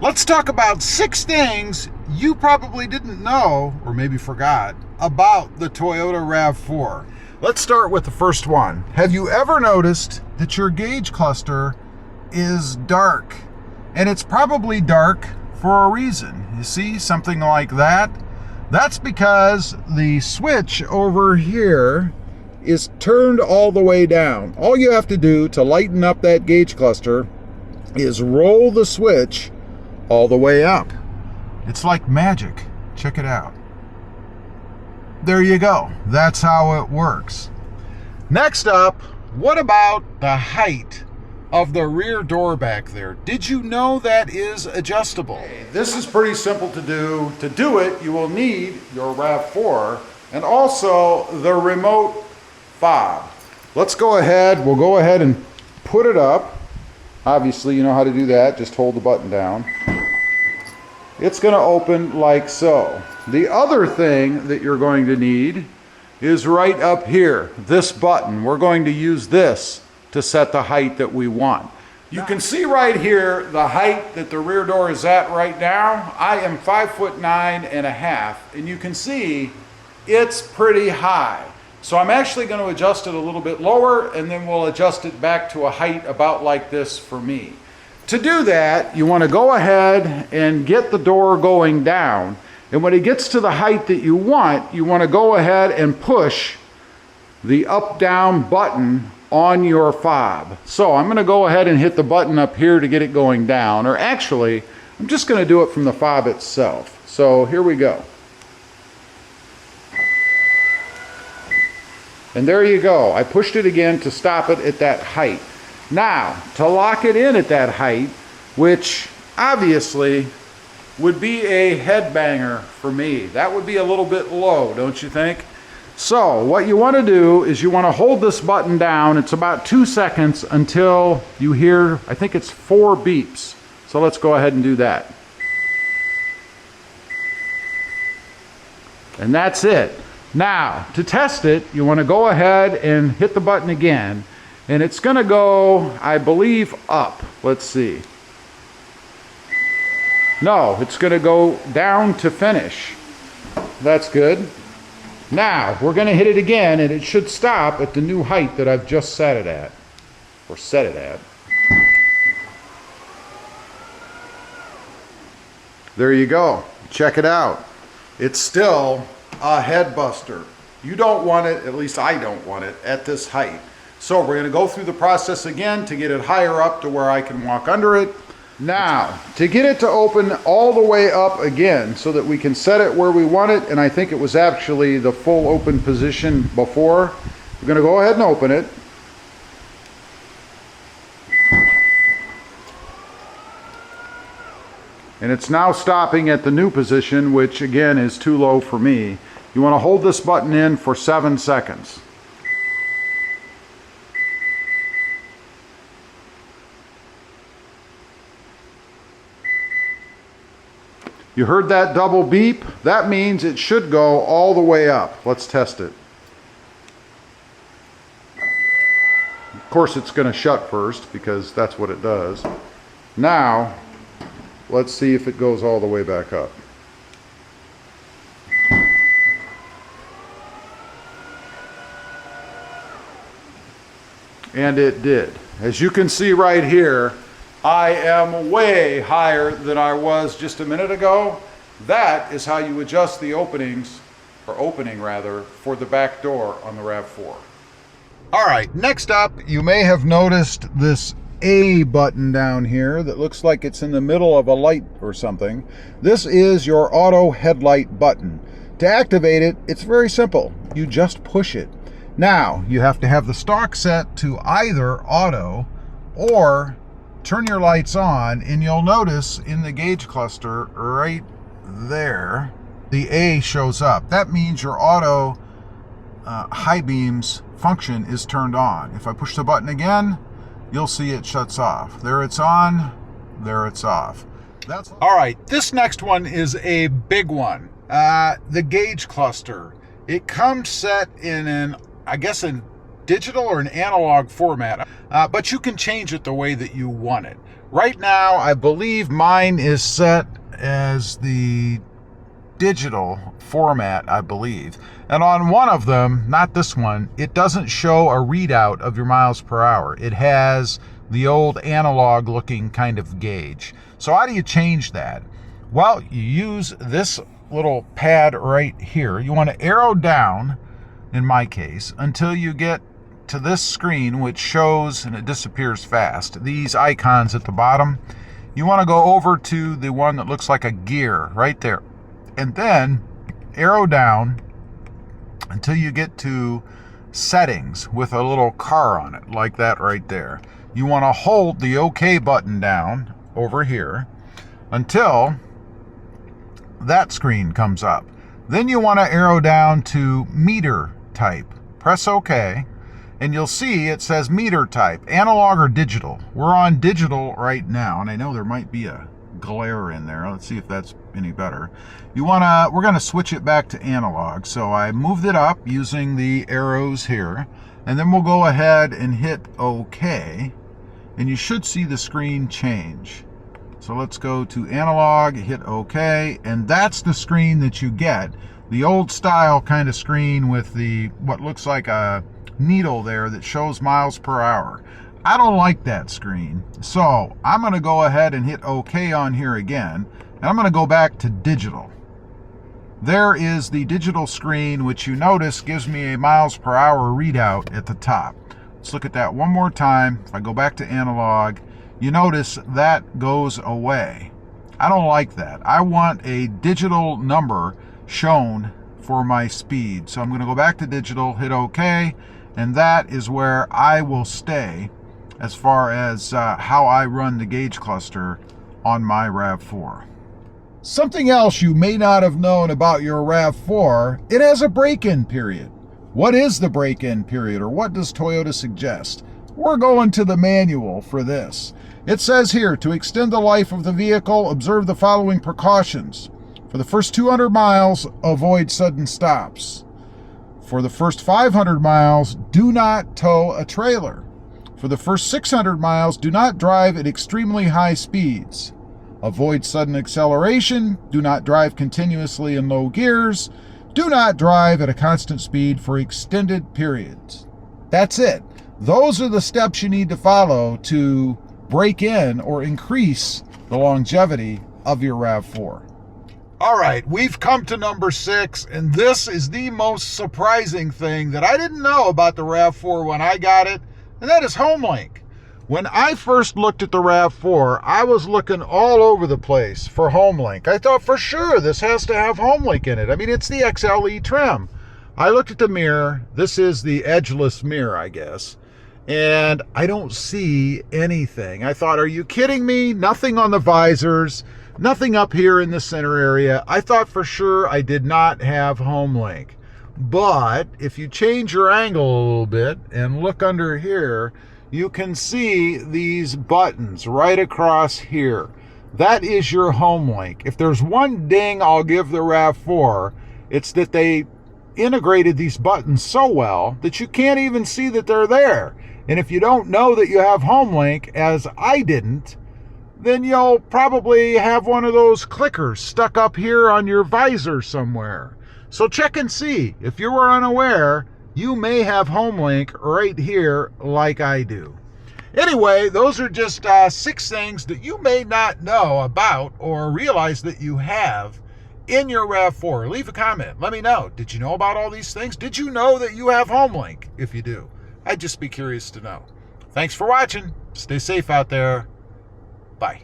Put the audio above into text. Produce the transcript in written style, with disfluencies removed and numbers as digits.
Let's talk about 6 things you probably didn't know, or maybe forgot, about the Toyota RAV4. Let's start with the first one. Have you ever noticed that your gauge cluster is dark? And it's probably dark for a reason. You see something like that? That's because the switch over here is turned all the way down. All you have to do to lighten up that gauge cluster is roll the switch all the way up. It's like magic. Check it out. There you go. That's how it works. Next up, what about the height of the rear door back there? Did you know that is adjustable? This is pretty simple to do. To do it, you will need your RAV4 and also the remote fob. Let's go ahead. We'll go ahead and put it up. Obviously, you know how to do that. Just hold the button down. It's going to open like so. The other thing that you're going to need is right up here, this button. We're going to use this to set the height that we want. You can see right here the height that the rear door is at right now. I am 5'9.5", and you can see it's pretty high. So I'm actually going to adjust it a little bit lower, and then we'll adjust it back to a height about like this for me. To do that, you want to go ahead and get the door going down. And when it gets to the height that you want to go ahead and push the up-down button on your fob. So I'm going to go ahead and hit the button up here to get it going down. Or actually, I'm just going to do it from the fob itself. So here we go. And there you go. I pushed it again to stop it at that height. Now, to lock it in at that height, which obviously would be a headbanger for me. That would be a little bit low, don't you think? So what you want to do is you want to hold this button down. It's about 2 seconds until you hear, I think it's 4 beeps. So let's go ahead and do that. And that's it. Now, to test it, you want to go ahead and hit the button again. And it's going to go, I believe, up. Let's see. No, it's going to go down to finish. That's good. Now, we're going to hit it again, and it should stop at the new height that I've just set it at. Or set it at. There you go. Check it out. It's still a head buster. You don't want it, at least I don't want it, at this height. So we're going to go through the process again to get it higher up to where I can walk under it. Now, to get it to open all the way up again so that we can set it where we want it, and I think it was actually the full open position before, we're going to go ahead and open it. And it's now stopping at the new position, which again is too low for me. You want to hold this button in for 7 seconds. You heard that double beep? That means it should go all the way up. Let's test it. Of course, it's going to shut first because that's what it does. Now, let's see if it goes all the way back up. And it did. As you can see right here, I am way higher than I was just a minute ago. That is how you adjust the openings, or opening rather, for the back door on the RAV4. All right, next up, you may have noticed this A button down here that looks like it's in the middle of a light or something. This is your auto headlight button. To activate it, it's very simple. You just push it. Now, you have to have the stock set to either auto or turn your lights on, and you'll notice in the gauge cluster right there, the A shows up. That means your auto high beams function is turned on. If I push the button again, you'll see it shuts off. There it's on, there it's off. That's all right. This next one is a big one. The gauge cluster. It comes set in an, I guess, in digital or an analog format, but you can change it the way that you want it. Right now, I believe mine is set as the digital format, I believe. And on one of them, not this one, it doesn't show a readout of your miles per hour. It has the old analog looking kind of gauge. So how do you change that? Well, you use this little pad right here. You want to arrow down, in my case, until you get to this screen, which shows, and it disappears fast, these icons at the bottom. You want to go over to the one that looks like a gear right there, and then arrow down until you get to settings with a little car on it, like that right there. You want to hold the OK button down over here until that screen comes up. Then you want to arrow down to meter type. Press OK, and you'll see it says meter type, analog or digital. We're on digital right now, and I know there might be a glare in there. Let's see if that's any better. We're gonna switch it back to analog. So I moved it up using the arrows here, and then we'll go ahead and hit OK, and you should see the screen change. So let's go to analog, hit OK, and that's the screen that you get. The old style kind of screen with the what looks like a needle there that shows miles per hour. I don't like that screen, so I'm going to go ahead and hit OK on here again, and I'm going to go back to digital. There is the digital screen, which you notice gives me a miles per hour readout at the top. Let's look at that one more time. If I go back to analog, you notice that goes away. I don't like that. I want a digital number shown for my speed. So I'm going to go back to digital, hit OK, and that is where I will stay as far as how I run the gauge cluster on my RAV4. Something else you may not have known about your RAV4, it has a break-in period. What is the break-in period, or what does Toyota suggest? We're going to the manual for this. It says here, to extend the life of the vehicle, observe the following precautions. For the first 200 miles, avoid sudden stops. For the first 500 miles, do not tow a trailer. For the first 600 miles, do not drive at extremely high speeds. Avoid sudden acceleration. Do not drive continuously in low gears. Do not drive at a constant speed for extended periods. That's it. Those are the steps you need to follow to break in or increase the longevity of your RAV4. All right, we've come to number 6, and this is the most surprising thing that I didn't know about the RAV4 when I got it, and that is HomeLink. When I first looked at the RAV4, I was looking all over the place for HomeLink. I thought for sure this has to have HomeLink in it. I mean, it's the XLE trim. I looked at the mirror. This is the edgeless mirror, I guess, and I don't see anything. I thought, are you kidding me? Nothing on the visors. Nothing up here in the center area. I thought for sure I did not have HomeLink. But if you change your angle a little bit and look under here, you can see these buttons right across here. That is your HomeLink. If there's one ding I'll give the RAV4, it's that they integrated these buttons so well that you can't even see that they're there. And if you don't know that you have HomeLink, as I didn't, then you'll probably have one of those clickers stuck up here on your visor somewhere. So check and see. If you were unaware, you may have HomeLink right here like I do. Anyway, those are just 6 things that you may not know about or realize that you have in your RAV4. Leave a comment. Let me know. Did you know about all these things? Did you know that you have HomeLink? If you do, I'd just be curious to know. Thanks for watching. Stay safe out there. Bye.